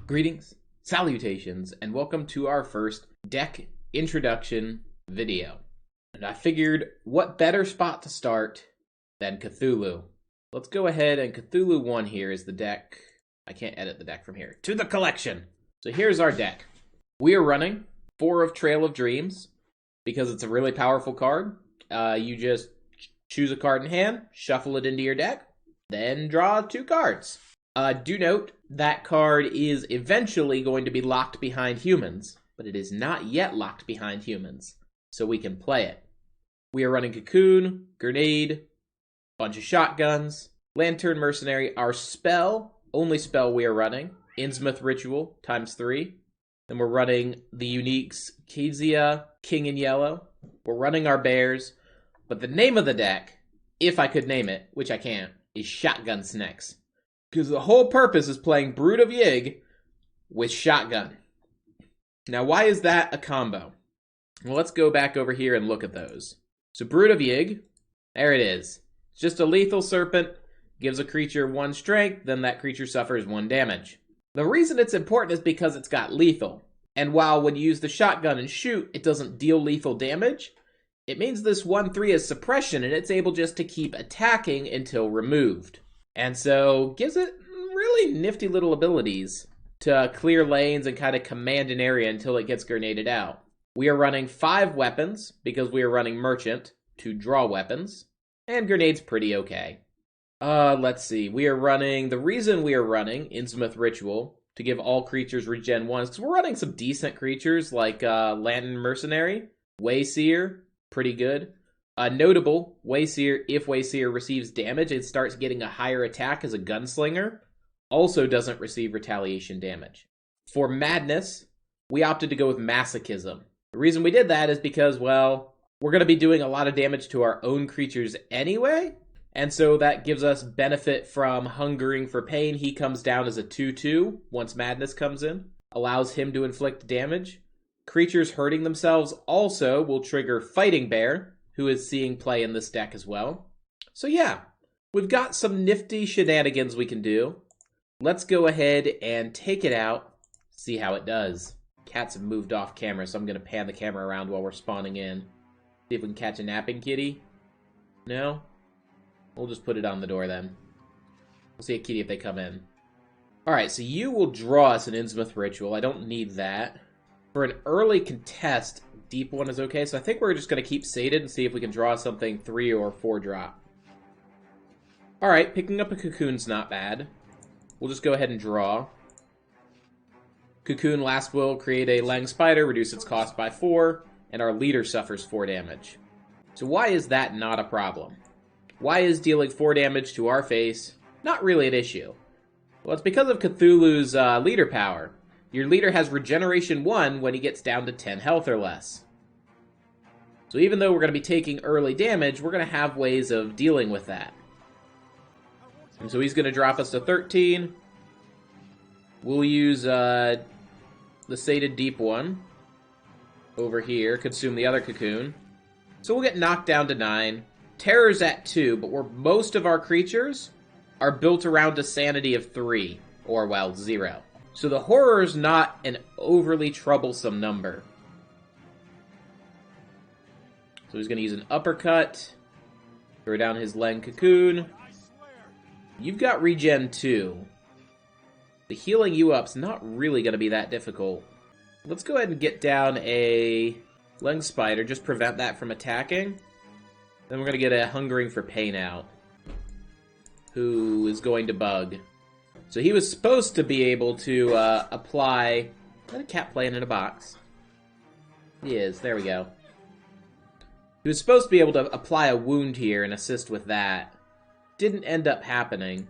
Greetings, salutations, and welcome to our first deck introduction video. And I figured, what better spot to start than Cthulhu? Let's go ahead, and Cthulhu 1 here is the deck. I can't edit the deck from here. To the collection! So here's our deck. We are running 4 of Trail of Dreams, because it's a really powerful card. You just choose a card in hand, shuffle it into your deck, then draw 2 cards. Do note, that card is eventually going to be locked behind humans, but it is not yet locked behind humans, so we can play it. We are running Cocoon, Grenade, bunch of shotguns, Lantern Mercenary, our only spell we are running, Innsmouth Ritual, ×3. Then we're running the uniques, Kezia, King in Yellow. We're running our bears, but the name of the deck, if I could name it, which I can't, is Shotgun Snakes. Because the whole purpose is playing Brood of Yig with Shotgun. Now, why is that a combo? Well, let's go back over here and look at those. So Brood of Yig, there it is. It's just a lethal serpent, gives a creature 1 strength, then that creature suffers 1 damage. The reason it's important is because it's got lethal. And while when you use the shotgun and shoot, it doesn't deal lethal damage, it means this 1/3 is suppression, and it's able just to keep attacking until removed. And so, gives it really nifty little abilities to clear lanes and kind of command an area until it gets grenaded out. We are running 5 weapons, because we are running Merchant to draw weapons. And Grenade's pretty okay. Let's see. The reason we are running Innsmouth Ritual, to give all creatures regen 1, is because we're running some decent creatures, like Lantern Mercenary, Wayseer, pretty good. Notable, Wayseer, if Wayseer receives damage and starts getting a higher attack as a gunslinger, also doesn't receive retaliation damage. For Madness, we opted to go with Masochism. The reason we did that is because, well, we're going to be doing a lot of damage to our own creatures anyway, and so that gives us benefit from Hungering for Pain. He comes down as a 2/2 once Madness comes in, allows him to inflict damage. Creatures hurting themselves also will trigger Fighting Bear, who is seeing play in this deck as well. So yeah, we've got some nifty shenanigans we can do. Let's go ahead and take it out, see how it does. Cats have moved off camera, so I'm going to pan the camera around while we're spawning in. See if we can catch a napping kitty. No? We'll just put it on the door then. We'll see a kitty if they come in. Alright, so you will draw us an Innsmouth Ritual. I don't need that. For an early contest, deep 1 is okay, so I think we're just going to keep sated and see if we can draw something 3 or 4 drop. Alright, picking up a Cocoon's not bad. We'll just go ahead and draw. Cocoon last will create a Lang Spider, reduce its cost by 4, and our leader suffers 4 damage. So why is that not a problem? Why is dealing 4 damage to our face not really an issue? Well, it's because of Cthulhu's leader power. Your leader has regeneration 1 when he gets down to 10 health or less. So even though we're going to be taking early damage, we're going to have ways of dealing with that. And so he's going to drop us to 13. We'll use the sated deep 1 over here, consume the other Cocoon. So we'll get knocked down to 9. Terror's at 2, but most of our creatures are built around a sanity of 3, or, well, 0. So the Horror's not an overly troublesome number. So he's going to use an Uppercut, throw down his Lang Cocoon. You've got regen 2. The healing you up's not really going to be that difficult. Let's go ahead and get down a Lang Spider, just prevent that from attacking. Then we're going to get a Hungering for Pain out, who is going to bug. So he was supposed to be able to apply... Is that a cat playing in a box? He is. There we go. He was supposed to be able to apply a wound here and assist with that. Didn't end up happening.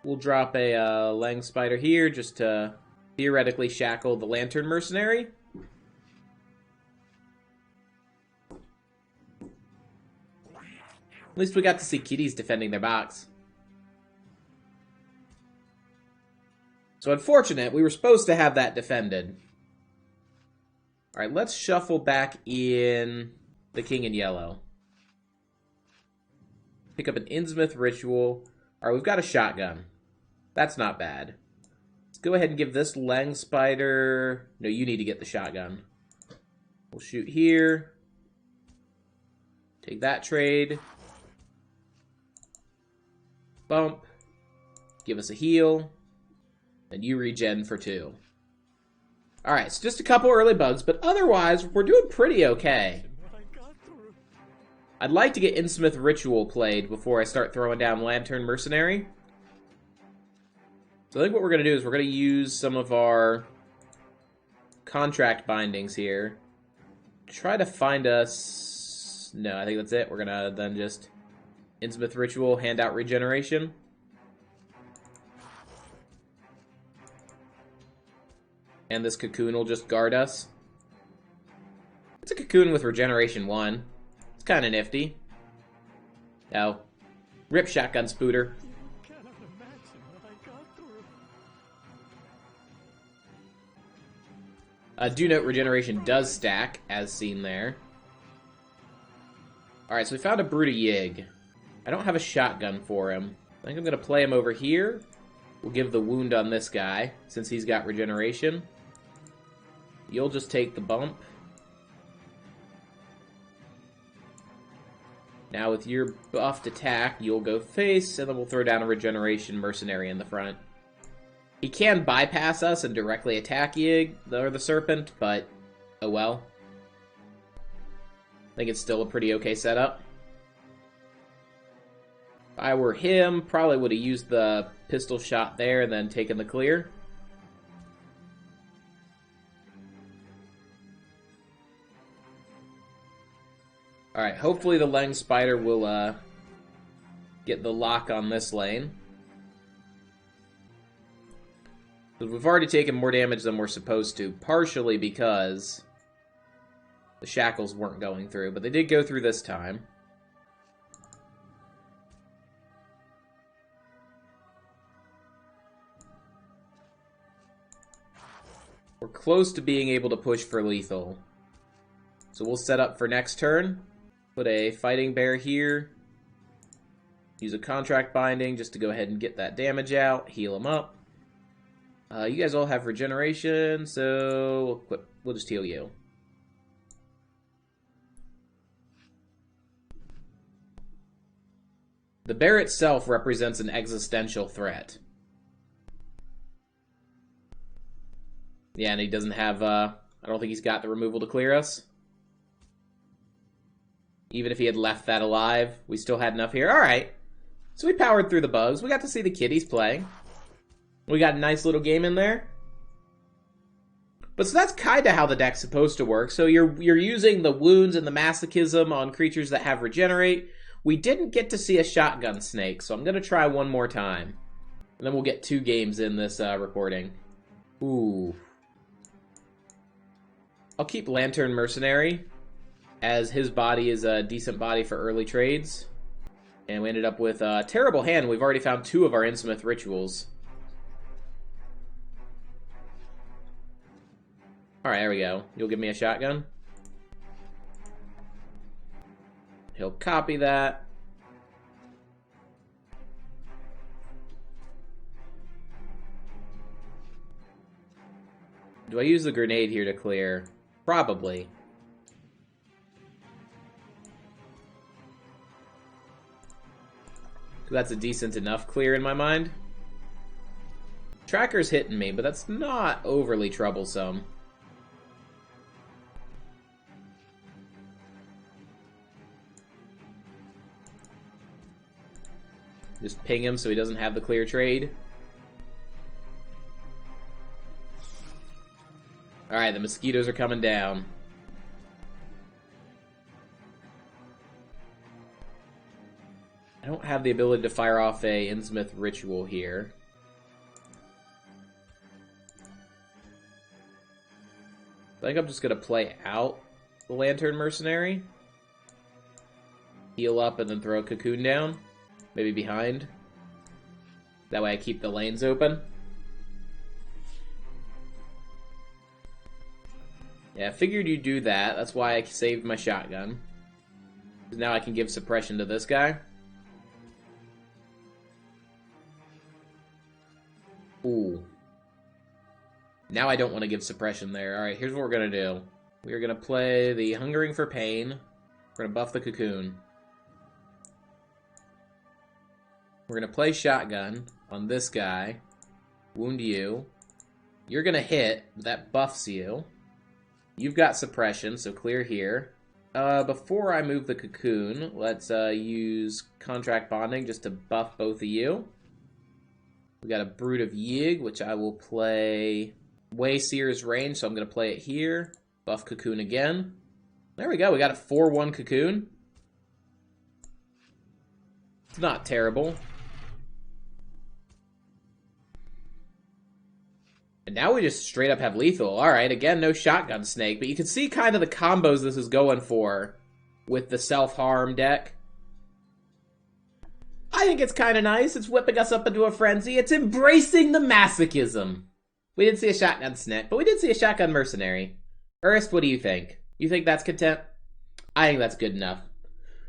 We'll drop a Lang Spider here just to theoretically shackle the Lantern Mercenary. At least we got to see kitties defending their box. So unfortunate, we were supposed to have that defended. Alright, let's shuffle back in the king in yellow. Pick up an Innsmouth ritual. Alright, we've got a shotgun. That's not bad. Let's go ahead and give this Lang Spider... No, you need to get the shotgun. We'll shoot here. Take that trade. Bump. Give us a heal. And you regen for 2. Alright, so just a couple early bugs, but otherwise, we're doing pretty okay. I'd like to get Innsmouth Ritual played before I start throwing down Lantern Mercenary. So I think what we're going to do is we're going to use some of our contract bindings here. Try to find us... No, I think that's it. We're going to then just Innsmouth Ritual, hand out regeneration. And this cocoon will just guard us. It's a cocoon with regeneration 1. It's kind of nifty. Oh. Rip shotgun spooter. Do note regeneration does stack, as seen there. Alright, so we found a Bruta Yig. I don't have a shotgun for him. I think I'm going to play him over here. We'll give the wound on this guy, since he's got regeneration. You'll just take the bump. Now with your buffed attack, you'll go face, and then we'll throw down a regeneration mercenary in the front. He can bypass us and directly attack Yig, or the Serpent, but oh well. I think it's still a pretty okay setup. If I were him, probably would have used the pistol shot there and then taken the clear. Alright, hopefully the Lang Spider will get the lock on this lane. We've already taken more damage than we're supposed to, partially because the shackles weren't going through, but they did go through this time. We're close to being able to push for lethal. So we'll set up for next turn. Put a Fighting Bear here. Use a Contract Binding just to go ahead and get that damage out. Heal him up. You guys all have regeneration, so we'll just heal you. The bear itself represents an existential threat. Yeah, and he doesn't have, I don't think he's got the removal to clear us. Even if he had left that alive, we still had enough here. Alright, so we powered through the bugs. We got to see the kiddies play. We got a nice little game in there. But so that's kind of how the deck's supposed to work. So you're using the wounds and the masochism on creatures that have regenerate. We didn't get to see a shotgun snake, so I'm going to try one more time. And then we'll get 2 games in this recording. Ooh. I'll keep Lantern Mercenary, as his body is a decent body for early trades. And we ended up with a terrible hand. We've already found 2 of our Innsmouth rituals. Alright, there we go. You'll give me a shotgun? He'll copy that. Do I use the grenade here to clear? Probably. That's a decent enough clear in my mind. Tracker's hitting me, but that's not overly troublesome. Just ping him so he doesn't have the clear trade. Alright, the mosquitoes are coming down. I don't have the ability to fire off a Innsmouth ritual here. I think I'm just going to play out the Lantern Mercenary. Heal up and then throw a cocoon down. Maybe behind. That way I keep the lanes open. Yeah, I figured you'd do that. That's why I saved my shotgun. Now I can give suppression to this guy. Ooh. Now I don't want to give suppression there. Alright, here's what we're going to do. We are going to play the Hungering for Pain. We're going to buff the Cocoon. We're going to play Shotgun on this guy. Wound you. You're going to hit. That buffs you. You've got suppression, so clear here. Before I move the Cocoon, let's use Contract Bonding just to buff both of you. We got a Brood of Yig, which I will play way Seer's range, so I'm going to play it here. Buff Cocoon again. There we go, we got a 4-1 Cocoon. It's not terrible. And now we just straight up have lethal. Alright, again, no Shotgun Snake, but you can see kind of the combos this is going for with the self-harm deck. I think it's kind of nice. It's whipping us up into a frenzy. It's embracing the masochism. We didn't see a Shotgun Snake, but we did see a Shotgun Mercenary. Ernst, what do you think? You think that's content? I think that's good enough.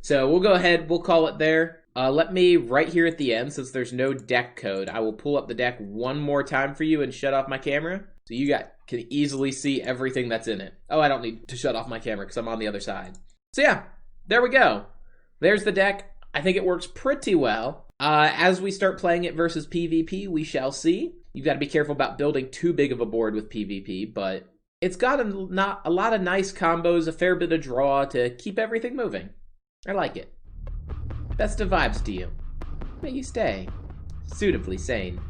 So we'll go ahead, we'll call it there. Let me, right here at the end, since there's no deck code, I will pull up the deck one more time for you and shut off my camera. So you can easily see everything that's in it. Oh, I don't need to shut off my camera because I'm on the other side. So yeah, there we go. There's the deck. I think it works pretty well. As we start playing it versus PvP, we shall see. You've got to be careful about building too big of a board with PvP, but it's got a lot of nice combos, a fair bit of draw to keep everything moving. I like it. Best of vibes to you. May you stay suitably sane.